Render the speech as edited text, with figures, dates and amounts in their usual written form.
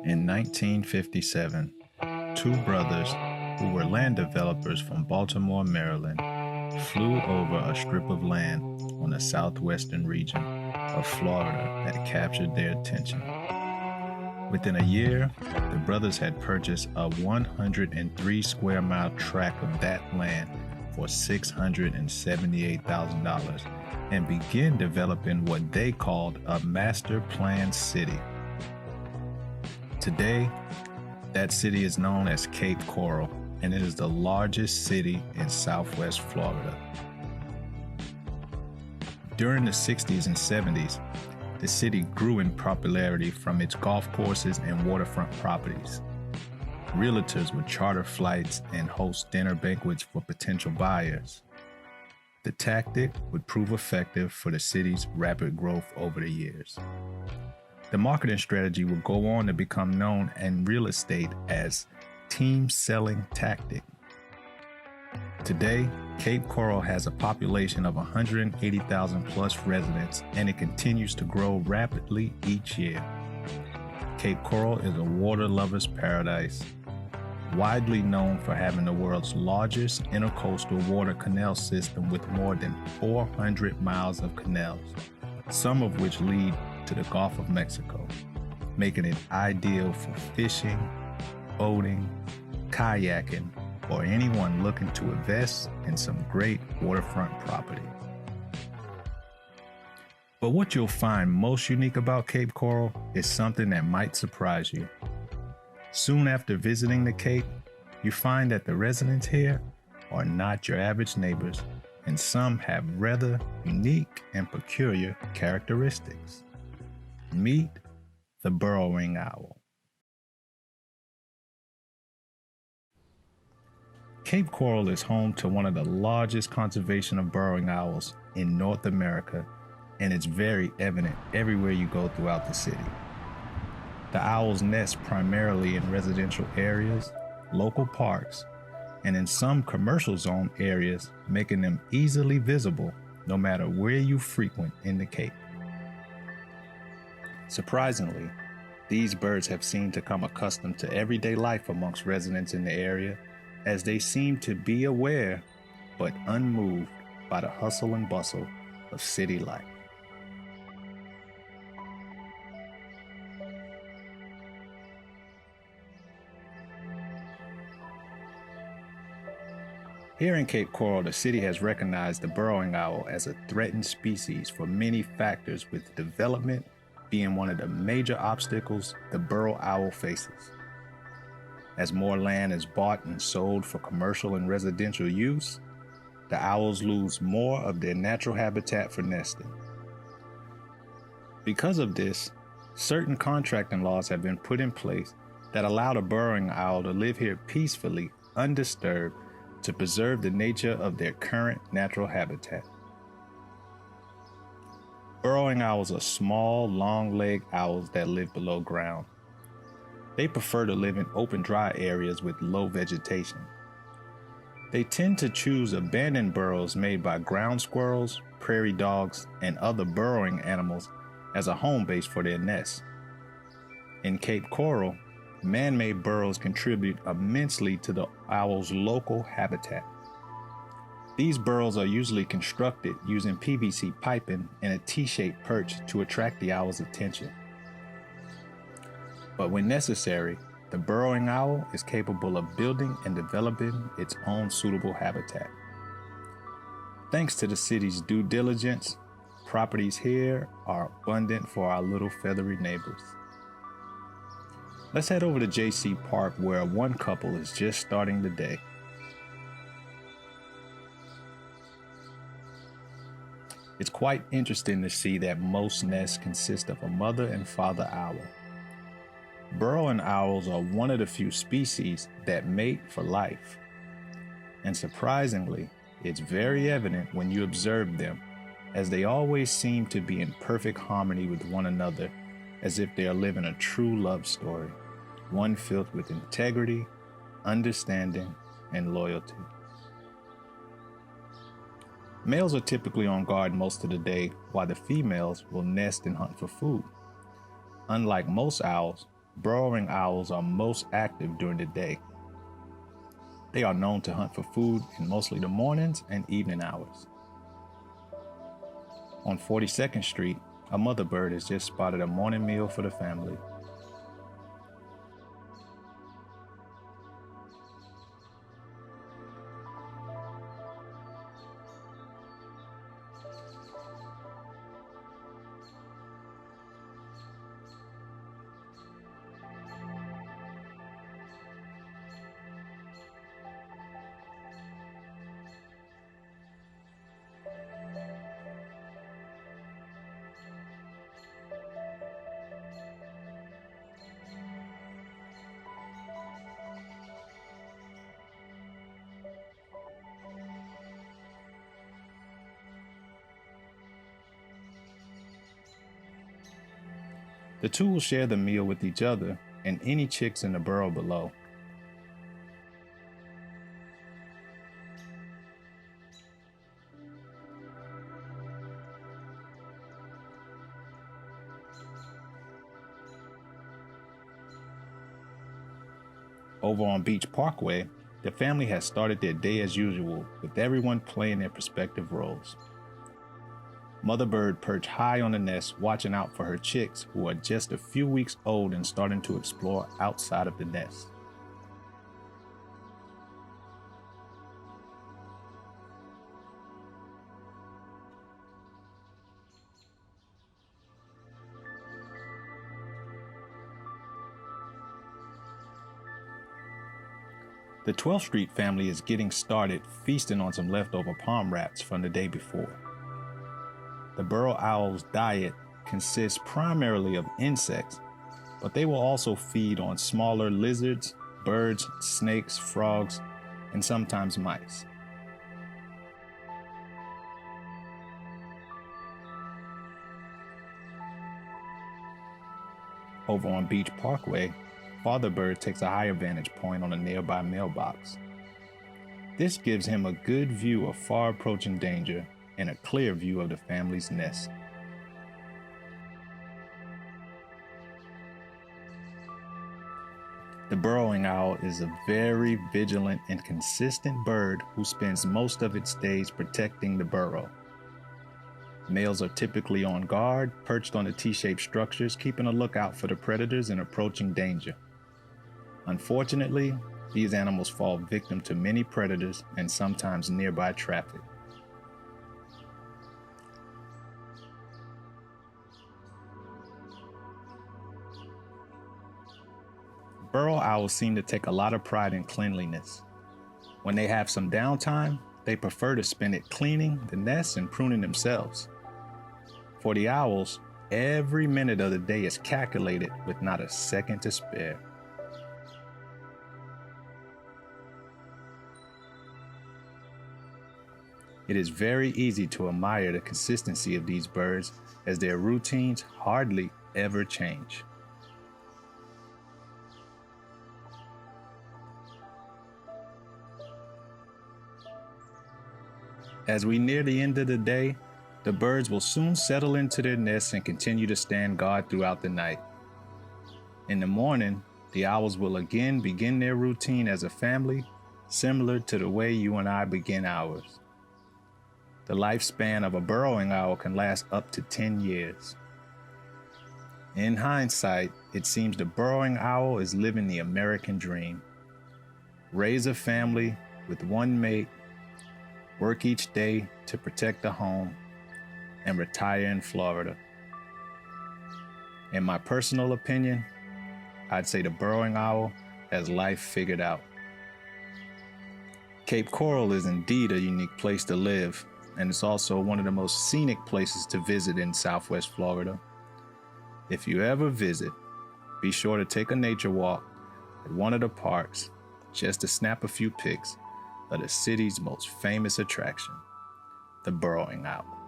In 1957, two brothers who were land developers from Baltimore, Maryland, flew over a strip of land on the southwestern region of Florida that captured their attention. Within a year, the brothers had purchased a 103 square mile tract of that land for $678,000 and began developing what they called a master planned city. Today, that city is known as Cape Coral, and it is the largest city in Southwest Florida. During the 60s and 70s, the city grew in popularity from its golf courses and waterfront properties. Realtors would charter flights and host dinner banquets for potential buyers. The tactic would prove effective for the city's rapid growth over the years. The marketing strategy would go on to become known in real estate as team selling tactic. Today, Cape Coral has a population of 180,000 plus residents, and it continues to grow rapidly each year. Cape Coral is a water lover's paradise, widely known for having the world's largest intercoastal water canal system with more than 400 miles of canals, some of which lead to the Gulf of Mexico, making it ideal for fishing, boating, kayaking, or anyone looking to invest in some great waterfront property. But what you'll find most unique about Cape Coral is something that might surprise you. Soon after visiting the Cape, you find that the residents here are not your average neighbors, and some have rather unique and peculiar characteristics. Meet the burrowing owl. Cape Coral is home to one of the largest conservation of burrowing owls in North America, and it's very evident everywhere you go throughout the city. The owls nest primarily in residential areas, local parks, and in some commercial zone areas, making them easily visible no matter where you frequent in the Cape. Surprisingly, these birds have seemed to come accustomed to everyday life amongst residents in the area, as they seem to be aware but unmoved by the hustle and bustle of city life. Here in Cape Coral, the city has recognized the burrowing owl as a threatened species for many factors, with development being one of the major obstacles the burrow owl faces. As more land is bought and sold for commercial and residential use, the owls lose more of their natural habitat for nesting. Because of this, certain contracting laws have been put in place that allow the burrowing owl to live here peacefully, undisturbed, to preserve the nature of their current natural habitat. Burrowing owls are small, long-legged owls that live below ground. They prefer to live in open, dry areas with low vegetation. They tend to choose abandoned burrows made by ground squirrels, prairie dogs, and other burrowing animals as a home base for their nests. In Cape Coral, man-made burrows contribute immensely to the owl's local habitat. These burrows are usually constructed using PVC piping and a T-shaped perch to attract the owl's attention. But when necessary, the burrowing owl is capable of building and developing its own suitable habitat. Thanks to the city's due diligence, properties here are abundant for our little feathery neighbors. Let's head over to JC Park, where one couple is just starting the day. It's quite interesting to see that most nests consist of a mother and father owl. Burrowing owls are one of the few species that mate for life. And surprisingly, it's very evident when you observe them, as they always seem to be in perfect harmony with one another, as if they are living a true love story, one filled with integrity, understanding, and loyalty. Males are typically on guard most of the day, while the females will nest and hunt for food. Unlike most owls, Burrowing owls are most active during the day. They are known to hunt for food in mostly the mornings and evening hours. On 42nd Street, a mother bird has just spotted a morning meal for the family. The two will share the meal with each other and any chicks in the burrow below. Over on Beach Parkway, the family has started their day as usual, with everyone playing their respective roles. Mother bird perched high on the nest, watching out for her chicks, who are just a few weeks old and starting to explore outside of the nest. The 12th Street family is getting started, feasting on some leftover palm wraps from the day before. The burrow owl's diet consists primarily of insects, but they will also feed on smaller lizards, birds, snakes, frogs, and sometimes mice. Over on Beach Parkway, Father Bird takes a higher vantage point on a nearby mailbox. This gives him a good view of far approaching danger and a clear view of the family's nest. The burrowing owl is a very vigilant and consistent bird who spends most of its days protecting the burrow. Males are typically on guard, perched on the T-shaped structures, keeping a lookout for the predators and approaching danger. Unfortunately, these animals fall victim to many predators and sometimes nearby traffic. Burrow owls seem to take a lot of pride in cleanliness. When they have some downtime, they prefer to spend it cleaning the nest and pruning themselves. For the owls, every minute of the day is calculated with not a second to spare. It is very easy to admire the consistency of these birds, as their routines hardly ever change. As we near the end of the day, the birds will soon settle into their nests and continue to stand guard throughout the night. In the morning, the owls will again begin their routine as a family, similar to the way you and I begin ours. The lifespan of a burrowing owl can last up to 10 years. In hindsight, it seems the burrowing owl is living the American dream. Raise a family with one mate, work each day to protect the home, and retire in Florida. In my personal opinion, I'd say the burrowing owl has life figured out. Cape Coral is indeed a unique place to live, and it's also one of the most scenic places to visit in Southwest Florida. If you ever visit, be sure to take a nature walk at one of the parks just to snap a few pics of the city's most famous attraction, the burrowing owl.